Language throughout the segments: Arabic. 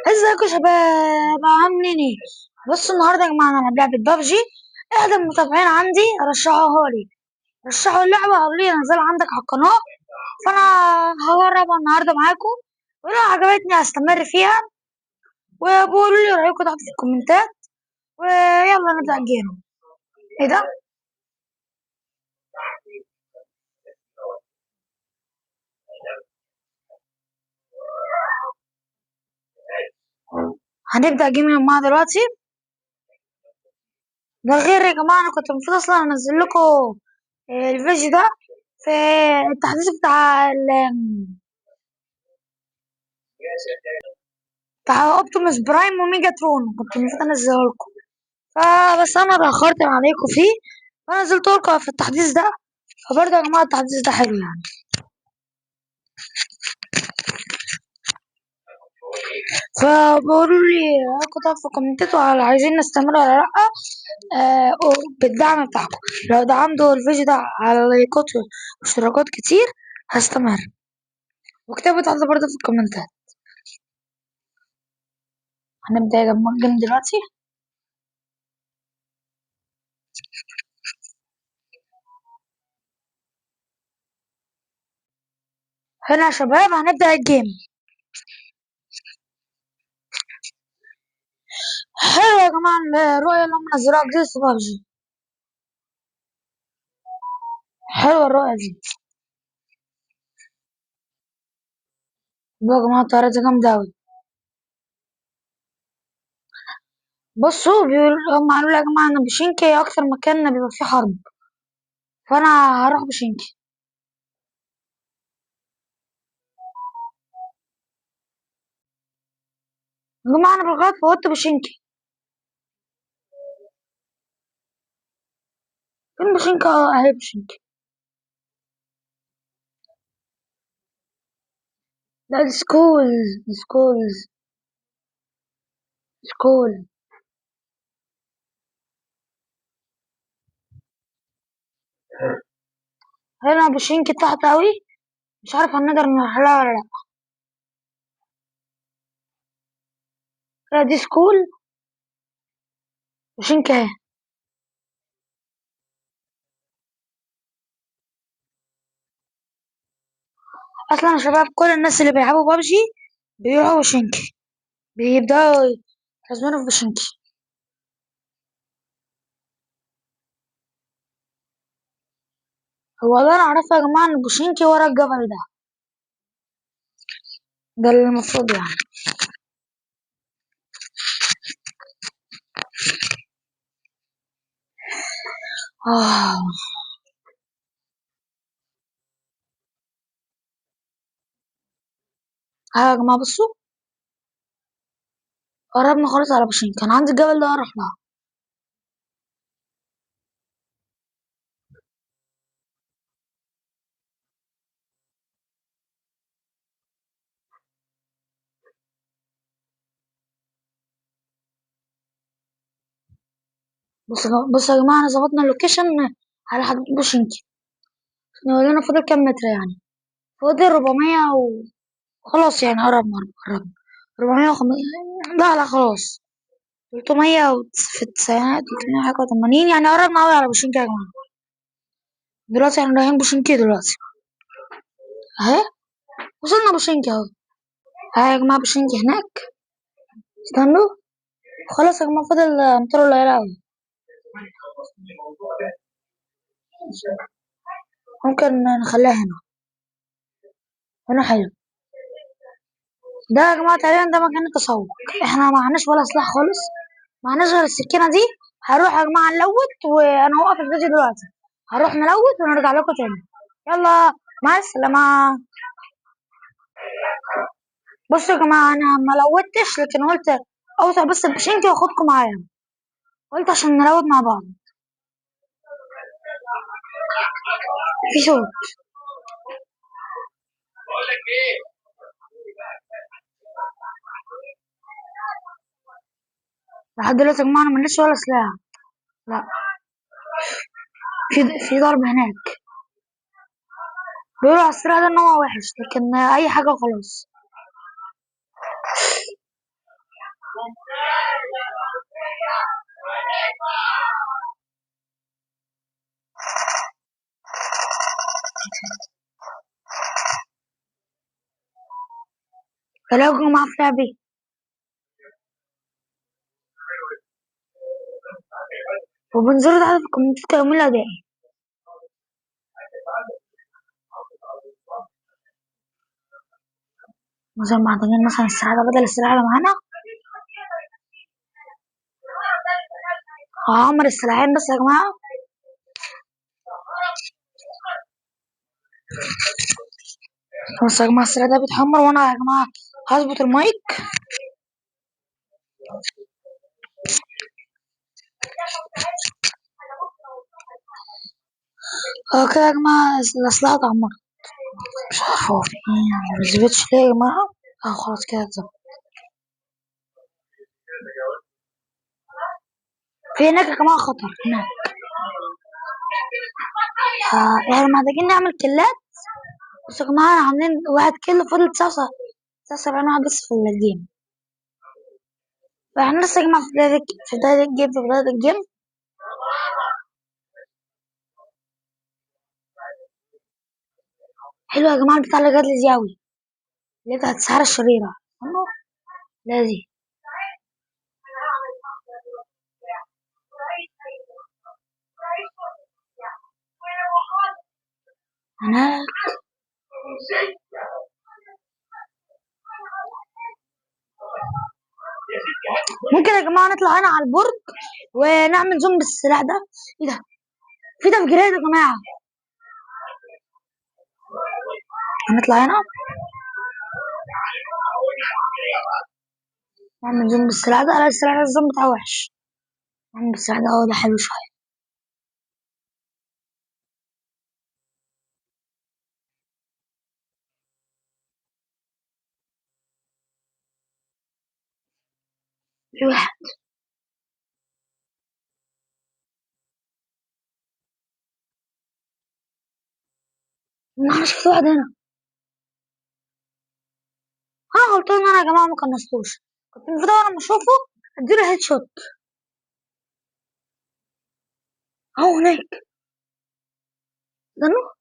ازيكم يا شباب عاملين ايه؟ بصوا النهارده يا جماعه انا هلعب لعبه بابجي. احدى المتابعين عندي رشحوها لي، رشحوا اللعبه قالوا لي انزلها عندك على القناه، فانا هجربها النهارده معاكم، ولو عجبتني هستمر فيها. وبقولوا لي رايكم تحت في الكومنتات، ويلا نبدا الجيم. ايه ده؟ هنبدا جيم يا جماعه دلوقتي. ده غير يا جماعه انا كنت المفروض اصلا انزل لكم الفيديو ده في التحديث بتاع اوبتيموس برايم وميجا ترون، كنت المفروض انزله لكم، فبس انا اتاخرت عليكم فيه فنزلت لكم في التحديث ده. فبرضه يا جماعه التحديث ده حلو يعني. فبقولوا لي رايكم في الكومنتات، وعلى عايزين نستمر ولا لا. بالدعم بتاعكم، لو دعمتوا الفيديو ده على لايكات واشتراكات كتير هستمر. واكتبوا تحت برضه في الكومنتات. هنبدأ يا جماعة الجيم دلوقتي. هنا يا شباب هنبدأ الجيم. حلو يا جماعة الرؤية اللي هم نزلوها جديد في بابجي، حلوة الرؤية دي. يا جماعة الطيارة دي جامدة أوي. بصوا هم قالوا لي يا جماعة إن بوشينكي أكتر مكان بيبقى فيه حرب، فأنا هروح بوشينكي. يا جماعة أنا بالغلط فوتت بوشينكي. فين بوشينكي؟ أهي بوشينكي. لا السكول. هنا بوشينكي تحت أوي، مش عارف هنقدر نروحلها ولا لأ. لا دي سكول، بوشينكي أهي. أصلا يا شباب كل الناس اللي بيلعبوا بابجي بيروحوا بوشينكي، بيبدأوا يحزنوا في بوشينكي. هو اللي أنا أعرفه يا جماعة إن بوشينكي ورا الجبل ده، ده اللي المفروض يعني. آه. ها يا جماعة بصوا، قربنا خالص على بوشين، كان عندي الجبل ده اروح لها. بص يا جماعة انا ظبطنا اللوكيشن على حدود بوشينكي، لنا فاضل كام متر يعني، فاضل 400 وخلاص يعني، قربنا 400 لا لا خلاص 300 في التسعينات، 300 حاجة و80 يعني، قربنا أوي على بوشينكي يا جماعة. دلوقتي احنا رايحين بوشينكي دلوقتي اهي، وصلنا بوشينكي اهو. ها يا جماعة بوشينكي هناك، استنوا. خلاص يا جماعة فاضل أمتار قليلة أوي. ممكن نخليها هنا، هنا حلو. ده يا جماعة تقريبا ده مكان التسوق. احنا معناش ولا سلاح خالص، معناش غير السكينة دي. هروح يا جماعة نلوت، وانا هوقف الفيديو دلوقتي، هروح نلوت ونرجع لكم تاني. يلا مع السلامة. بصوا يا جماعة انا ما لوتش، لكن قلت اوصل بس بشنتي واخدكم معايا، قلت عشان نلوت مع بعض. في صوت لحد دلوقتي يا جماعة، انا ماليش ولا سلاح. لا، في ضرب هناك، بيقولوا على السلاح ده ان هو وحش، لكن اي حاجة وخلاص. تلاقوا معاه في لعبي. وبنزرد عدد الكومنتات كاملة ده ايه؟ مثلا محتاجين مثلا السعادة بدل السلاح اللي معانا. هعمر السلاحين بس يا جماعة. بس يا جماعة السلاح ده بيتحمر وانا يا جماعة هظبط المايك. اه كده يا جماعة الأسلحة اتعمرت. مش عارفة هو في ايه يعني مبيثبتش ليه يا جماعة. اه خلاص كده اتظبط. في هناك يا جماعة خطر هناك. يعني محتاجين نعمل كلات. بس يا جماعة عاملين واحد كيلو فاضل 79 واحد بس في الجيم. فاحنا لسه يا جماعة في بداية الجيم. حلو يا جماعة البتاع اللي جات لي دي أوي. اللي هي بتاعت السحرة الشريرة. لا دي هناك. ممكن يا جماعة نطلع هنا على البرج ونعمل زوم بالسلاح ده. ايه ده؟ في تفجيرات يا جماعة. هنطلع هنا نعمل زوم بالسلاح ده. لا السلاح ده الزوم بتاعه وحش. نعمل بالسلاح ده ده حلو شوية. في واحد. انا شفت واحد هنا. انا غلطان ان انا يا جماعة ما كنستوش. كنت المفروض اول ما اشوفه اديله هيد شوت. اهو هناك. استنوا.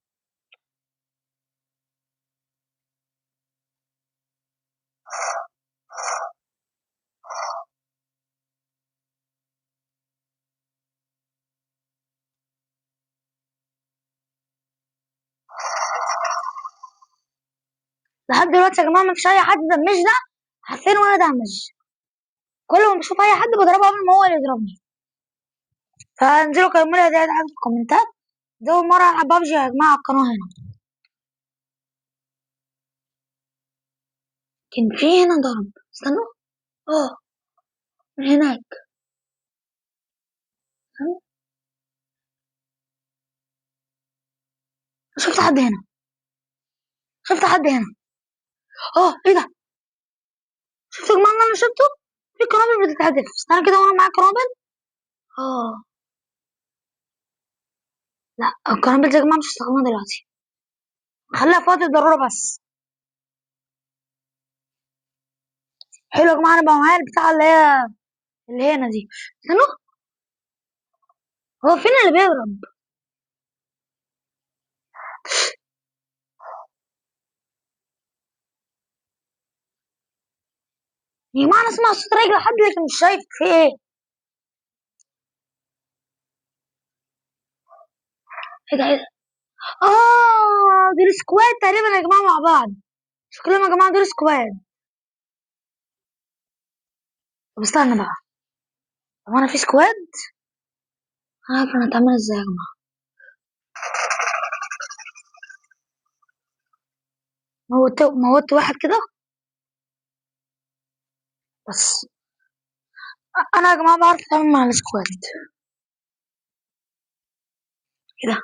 لحد دلوقتي يا جماعة مفيش أي حد دمجنا. حرفيا ولا دمج. كل ما بشوف أي حد بضربه قبل ما هو اللي يضربني. فانزلوا كملوا ده في الكومنتات. دي أول مرة ألعب ببجي يا جماعة على القناة هنا. كان في هنا ضرب. استنوا. اه من هناك. استنوا. شفت حد هنا. شفت حد هنا. اه ايه ده. شفت يا جماعة اللي انا شفته. في قنابل بتتهدف. استنى كده وانا معايا قنابل. اه لا القنابل دي يا جماعة مش هستخدمها دلوقتي. خليها في وقت الضرورة بس. حلو يا جماعة انا بقى معايا البتاعة اللي هي هنا دي. استنوا. هو فين اللي بيضرب. يا جماعة انا اسمع صوت رجل حد لكن مش شايف في ايه. ايه ده ايه ده. اه دول سكواد تقريبا يا جماعة مع بعض. شكلهم يا جماعة دول سكواد. طب استنى بقى. هو انا في سكواد. انا عارف انا هتعمل ازاي يا جماعة. موت واحد كده. بس انا يا جماعة بعرف اتعامل مع السكواد. كده.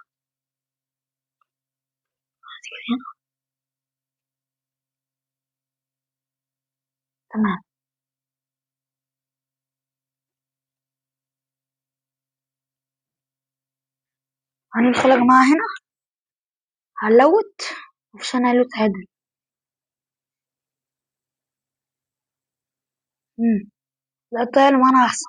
تمام. هندخل يا جماعة هنا. هنلوت. مفيش انا لوت عدل. لا الطيارة معانا احسن.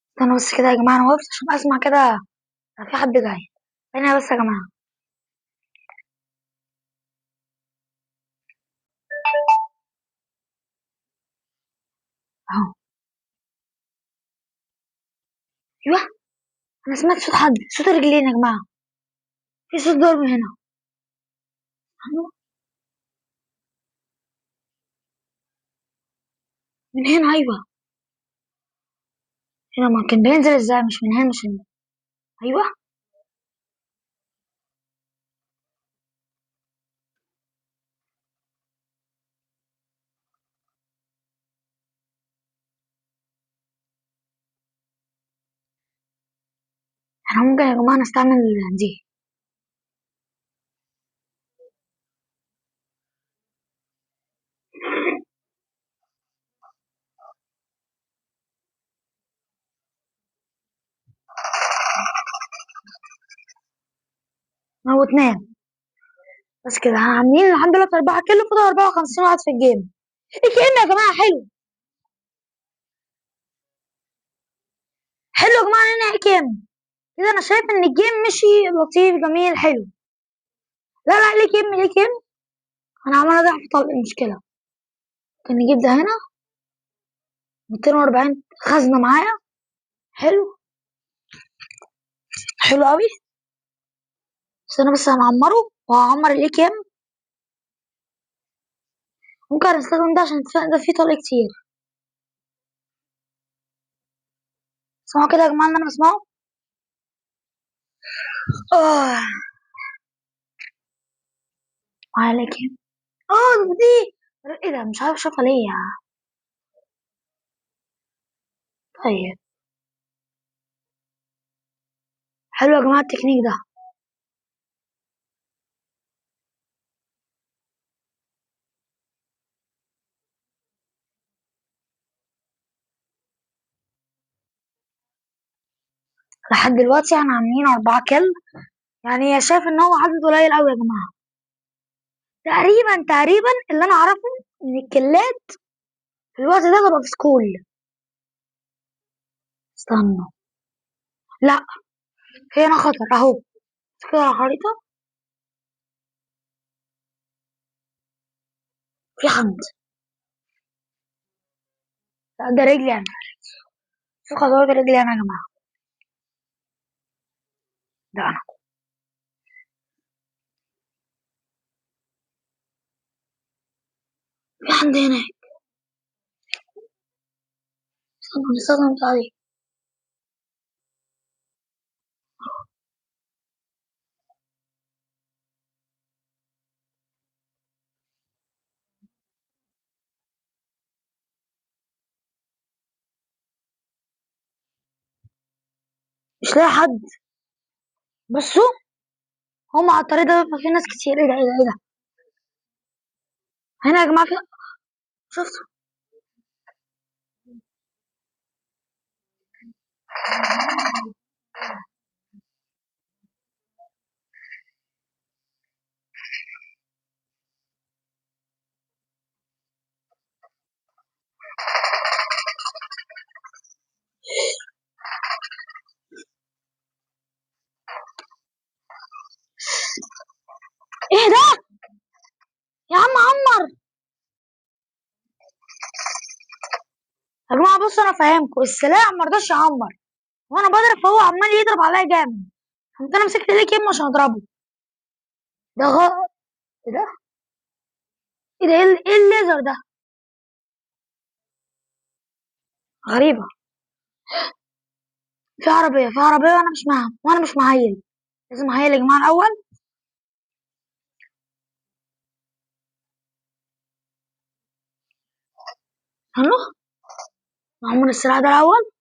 استنى بس كده يا جماعة، انا وقفت عشان اسمع كده في حد جاي. ثانية بس يا جماعة. اهو. ايوه، انا سمعت صوت حد، صوت رجلين يا جماعة. في صوت ضرب هنا. أهو. من هنا ايوه. هنا ما كان بينزل ازاي؟ مش من هنا، مش من هنا. ايوه. احنا ممكن يا جماعة نستعمل دي. موتناه. بس كده احنا عاملين لحد دلوقتي 4 كيلو، فضل 54 واحد في الجيم. ايه كام يا جماعة؟ حلو. حلو يا جماعة، هنا ايه كام. كده انا شايف ان الجيم مشي لطيف جميل حلو. لا لا، ليه كام ليه كام. انا عمال اضيع في طلق المشكلة. كان نجيب ده هنا. 240 خزنة معايا. حلو. حلو قوي. بس انا بس هنعمره وهعمر الاي كام. ممكن استخدم ده عشان ده فيه طلق كتير. اسمعوا كده يا جماعة اللي انا بسمعه. اه. معايا الاي كام. اه دي. ايه ده؟ مش عارف اشوفها ليه يعني. طيب. حلو يا جماعة التكنيك ده. لحد دلوقتي احنا عاملين 4 كيل. يعني شايف ان هو عدد قليل قوي يا جماعة. تقريبا اللي انا اعرفه ان الكلات في الوقت ده ببقى في سكول. استنى. لا. في هنا خطر اهو. كده على الخريطة. في حد. لا ده رجلي انا. في خطوات رجلي انا يا جماعة. ده انا. في حد هنا. استنى بتاع دي. مش لاقي حد. بصوا. هم على الطريق ده بيبقى في ناس كتير. ايه ده ايه ده ايه ده. هنا يا جماعة في. شفتوا. ايه ده. يا عم عمر. يا جماعة بصوا انا فاهمكم، السلاح مرضاش يعمر. وانا بضرب فهو عمال يضرب عليا جامد. قمت انا مسكت ليه كلمة عشان اضربه. ده ايه ده. ايه ده ايه الليزر ده. غريبة. في عربية وانا مش معاها وانا مش معايل. لازم اعيل يا جماعة الاول. هنروح معمول السلاح ده الاول.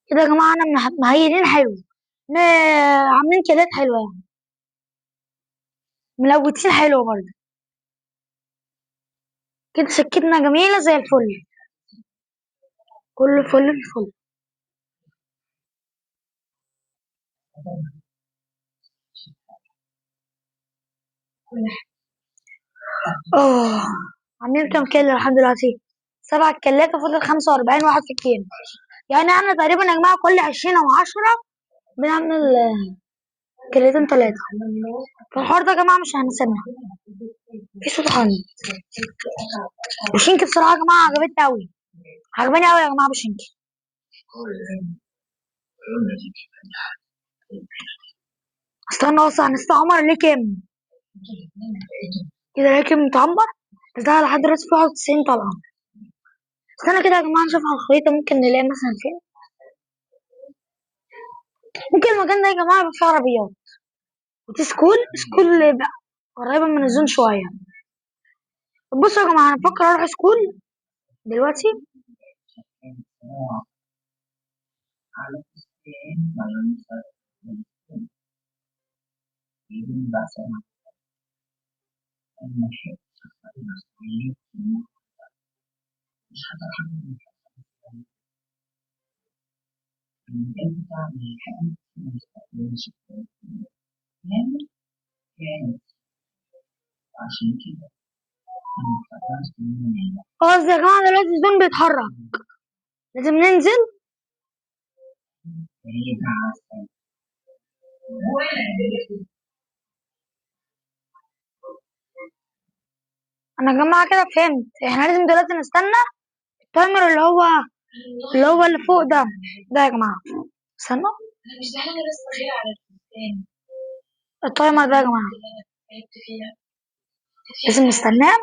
كده يا جماعة انا مهيلين حلو. عاملين كيلات حلوة يعني. ملوتين حلو برضه. كده سكتنا جميلة زي الفل، كل فل الفل. اه، عاملين كام كيلو لحد دلوقتي؟ 7 كيلات وفاضل 45 واحد في الكيلو. يعني احنا تقريبا يا جماعة كل 20 أو 10 بنعمل كيلتين 3. فالحوار ده يا جماعة مش هنسيبنا. في صوت حن بوشينكي بصراحة يا جماعة عجبتني أوي، عجباني أوي يا جماعة بوشينكي. استنى بس، هنستعمر ليه كام؟ كده ليه كام متعمر؟ بس ده لحد دلوقتي في 91 طلعة. استنى كده يا جماعة نشوف على الخريطة ممكن نلاقي مثلا فين. ممكن المكان ده يا جماعة يبقى فيه عربيات، ودي سكول بقى قريبة من الزون شوية. طب بصوا يا جماعة، أنا بفكر أروح سكول دلوقتي. خلاص يا جماعة دلوقتي الزون بيتحرك، لازم ننزل. أنا يا جماعة كده فهمت، احنا لازم دلوقتي نستنى التايمر اللي هو اللي فوق ده يا جماعة. استنى، التايمر ده يا جماعة لازم نستناه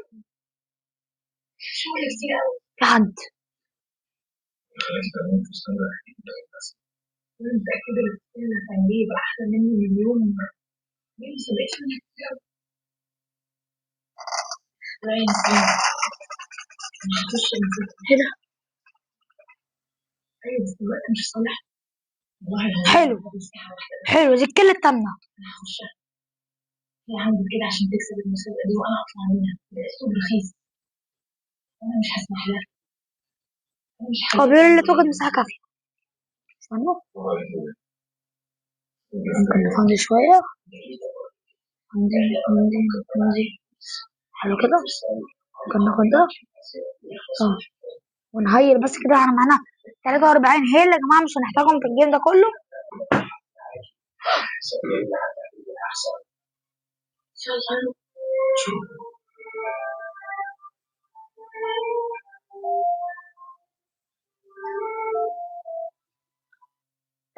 لحد. ايه ده؟ حلو حلو، دي الكلة التامنة. هو بيقول لي توجد مساحة كافية. استنى، ممكن نفضي شوية. عندي حلو كده. ممكن ناخد ده اه ونهيل بس كده. احنا معانا 43 هيل يا جماعة، مش هنحتاجهم في الجيم ده كله.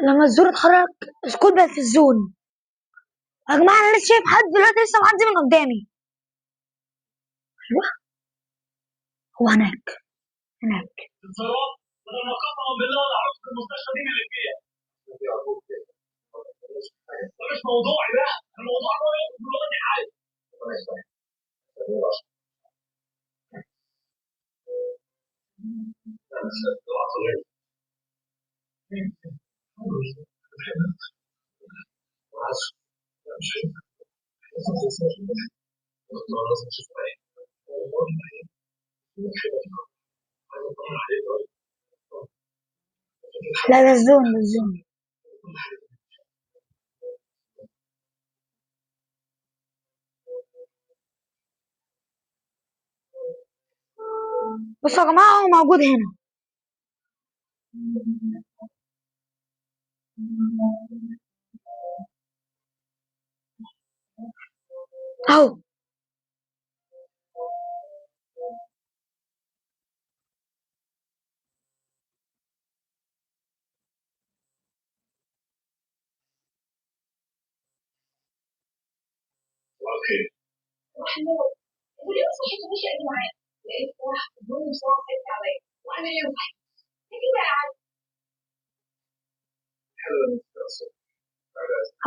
لما الزور اتحرك سكوت بقت في الزون. يا جماعة أنا لسه شايف حد دلوقتي لسه معدي من قدامي. أيوه، هو هناك. لا، ده الزون. بصوا يا جماعة هو موجود هنا اهو.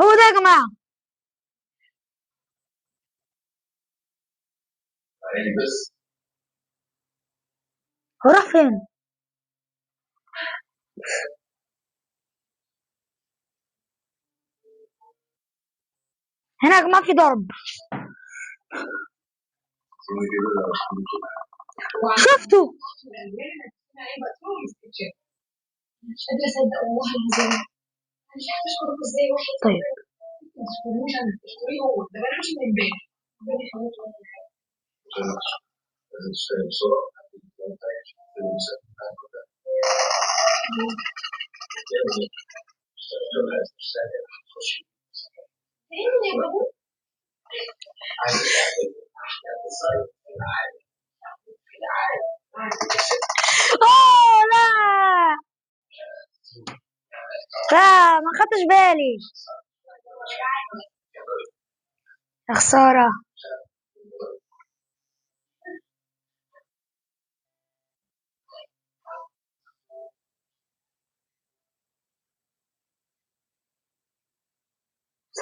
هو ده يا جماعة. هو راح فين؟ هنا يا جماعة في ضرب. شفته. طيب لا لا، ما خدتش بالي. يا خسارة.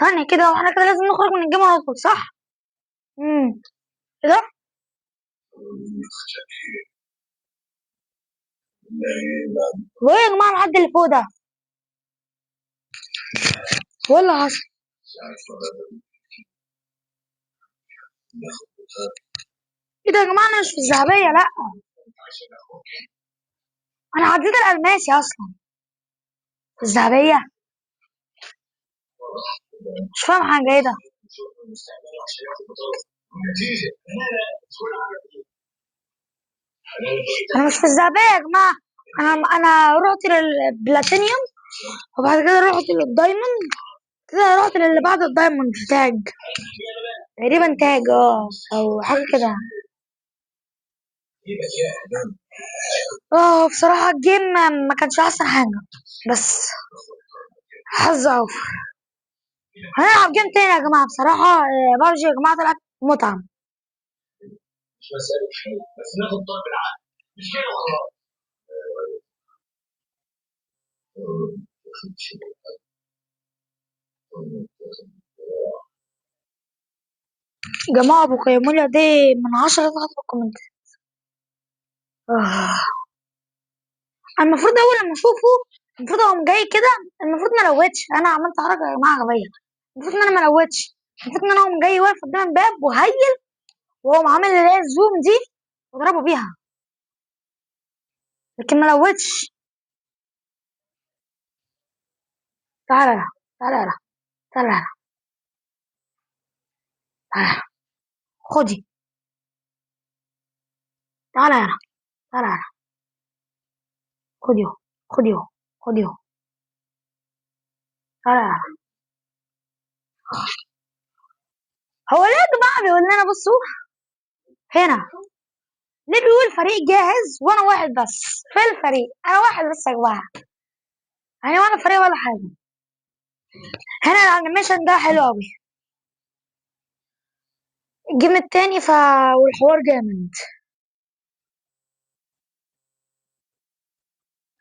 ثانية كده، واحنا كده لازم نخرج من الجامعة على طول، صح؟ ايه ده؟ هو ايه يا جماعة الحد اللي فوق ده؟ هو اللي حصل؟ ايه ده يا جماعة، انا مش في الذهبية، لا. انا عديت الألماسي اصلا. في الذهبية. مش فاهم حاجة، ايه ده؟ انا مش في الذهبية يا جماعة. انا رحت للبلاتينيوم، وبعد كده رحت للدايموند، كده رحت للي بعد الدايموند تاج. تقريبا تاج، او حاجة كده. بصراحة الجيم ما كانش احسن حاجة، بس حظ اوفر. هنلعب جيم تاني يا جماعة. بصراحة بابجي يا جماعة طلعت متعة. جماعة ابو قيمولة دي من 10 تحت في الكومنتات. آه. المفروض اول لما اشوفه، المفروض اقوم جاي كده. المفروض ما لوتش، انا عملت حركة يا جماعة غبية. المفروض ان انا ما لوتش. المفروض ان انا اقوم جاي واقف قدام الباب وهيل، واقوم عامل اللي هي الزوم دي واضربه بيها، لكن ما لوتش. تعالى يلا. تعالى يلا. تعالى يلا. تعالى يلا. خدي. تعالى يلا. تعالى يلا. خدي اهو. خدي اهو. خدي اهو. تعالى يلا. هو ليه يا جماعة بيقول لنا بصوا هنا؟ ليه بيقول فريق جاهز وانا واحد بس في الفريق؟ انا واحد بس يا جماعة، يعني وانا فريق ولا حاجة. هنا الانيميشن ده حلو قوي. الجيم التاني والحوار جامد.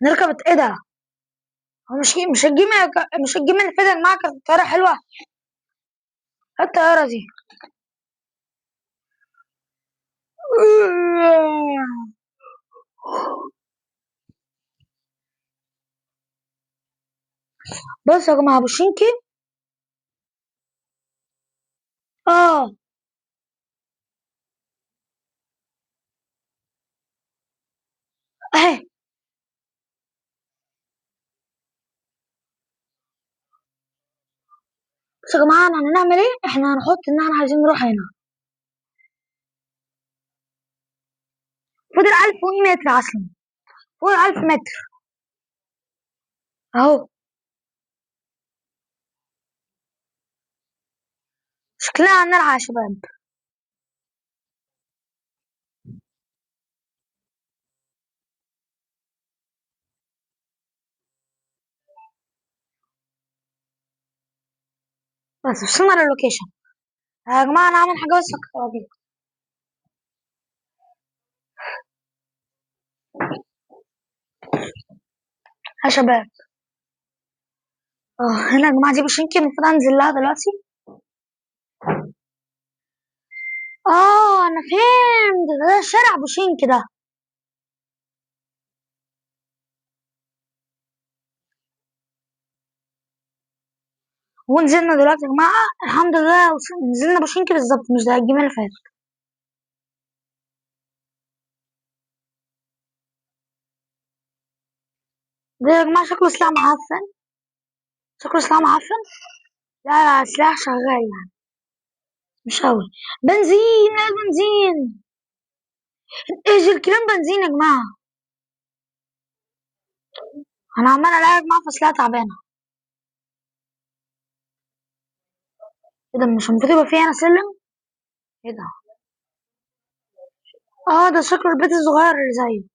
نركب ايه ده؟ هو مش الجيم اللي فات يا جماعة كانت الطيارة حلوة؟ إيه الطيارة دي؟ بص يا جماعة بوشينكي. اه اهي. بص يا جماعة، احنا هنعمل ايه؟ احنا هنحط ان احنا عايزين نروح هنا. فضل 1100 متر اصلا. فوق 1000 متر. اهو. شكلنا هنلعب يا شباب. بس وصلنا للوكيشن. يا جماعة انا هعمل حاجة بس اكتر. يا شباب، هنا يا جماعة دي بوشينكي، المفروض انزل لها دلوقتي. انا فهمت، ده شارع بوشينكي ده. ونزلنا دلوقتي يا جماعة، الحمد لله نزلنا بوشينكي بالظبط، مش زي الجيم اللي فات. ده يا جماعة شكله سلاح معفن. شكله سلاح معفن. لا لا، سلاح شغال يعني، مش أوي. بنزين، لا بنزين. ايه الكلام بنزين يا جماعة؟ أنا عمال ألاقي يا جماعة في سلاح تعبانة. ايه ده؟ مش المفروض يبقى فيه هنا سلم؟ ايه ده؟ اه، ده شكله البيت الصغير اللي زيه.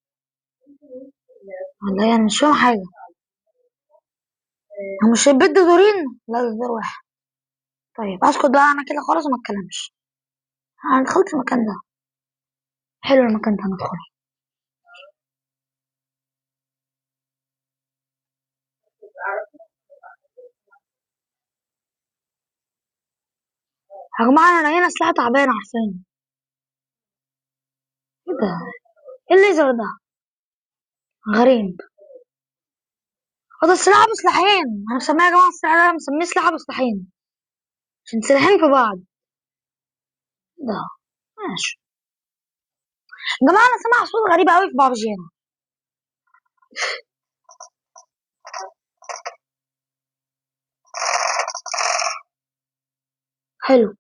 والله أنا مش فاهم حاجة. هو مش البيت ده دورين؟ لا، ده دور واحد. طيب اسكت بقى انا كده خلاص وما اتكلمش. انا دخلت المكان ده. حلو المكان ده، ندخل. يا جماعة انا لقينا سلاح تعبان عارفين. ايه ده؟ ايه الليزر ده؟ غريب. هو ده السلاح ابو سلاحين. انا مسميه يا جماعة السلاح ده، مسميه سلاح ابو سلاحين عشان سلاحين في بعض. إيه ده؟ ماشي. يا جماعة انا سامع صوت غريب قوي في بابجي هنا. حلو.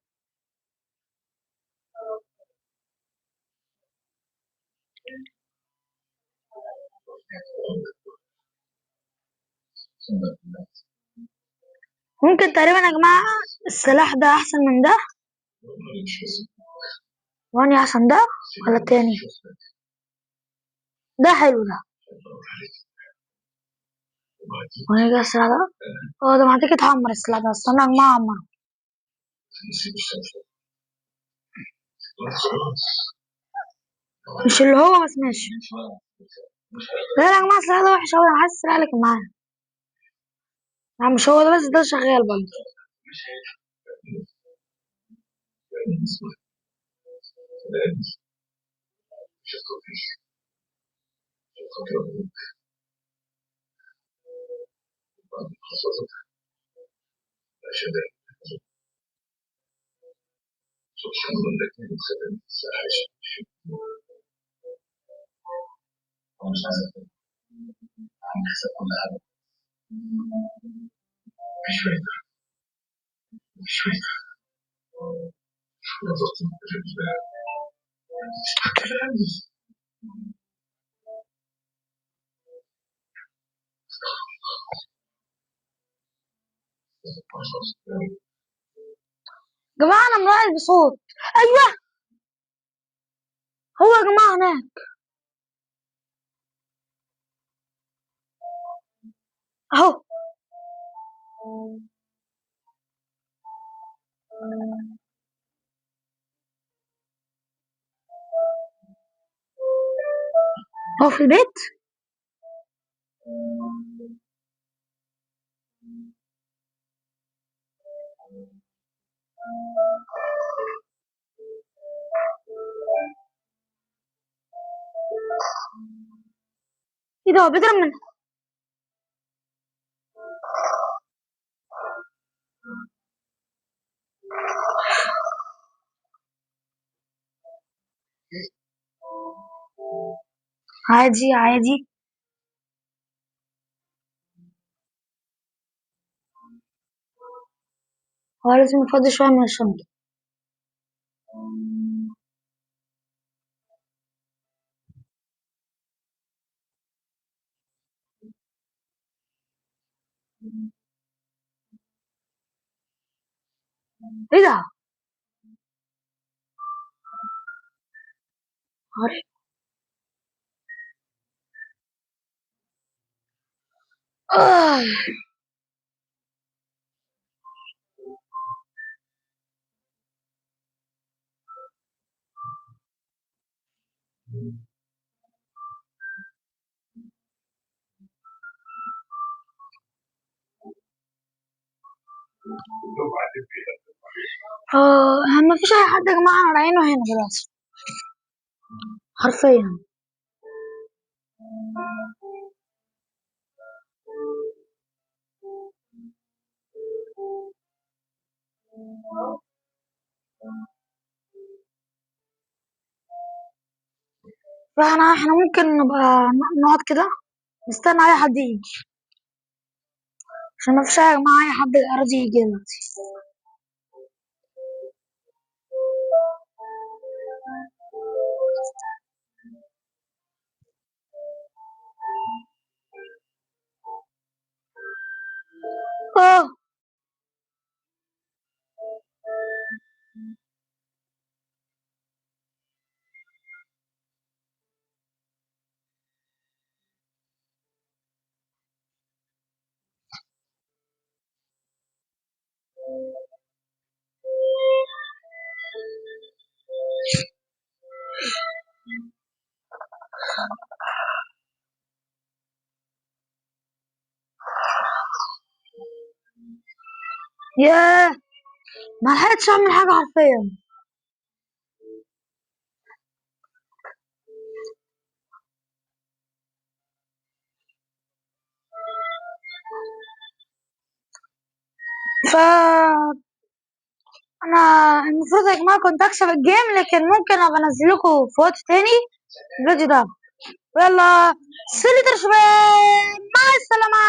ممكن تقريبا يا جماعة السلاح ده احسن من ده. واني احسن ده ولا التاني؟ ده حلو ده. واني ده السلاح ده. اه ده محتاج يتعمر السلاح ده، استنى يا جماعة اعمره. مش اللي هو، بس ماشي. لا لا يا جماعة السلاح ده وحش أوي، أنا عايز السلاح اللي كان معايا. لا مش هو ده، بس ده شغال برضه. يا جماعة أنا ملاحظ بصوت. أيوه، هو يا جماعة هناك. أهو. هو في البيت. إيه ده؟ هو بيضرب من. عادي عادي. هو لازم يفضي شوية من الشنطة. إيه ده؟ عارف. آه. مفيش أي حد يا جماعة، أنا عينه هنا دلوقتي حرفيا. فاحنا ممكن نبقى نقعد كده. مستني اي حد يجي عشان مفيش يا جماعة اي حد راضي يجي دلوقتي. اه ياه، ما لحقتش اعمل حاجة حرفيا. ف انا المفروض يا جماعة كنت اكسب الجيم، لكن ممكن ابقى انزل لكم في وقت تاني الفيديو ده. يلا، سيلي شباب، مع السلامة.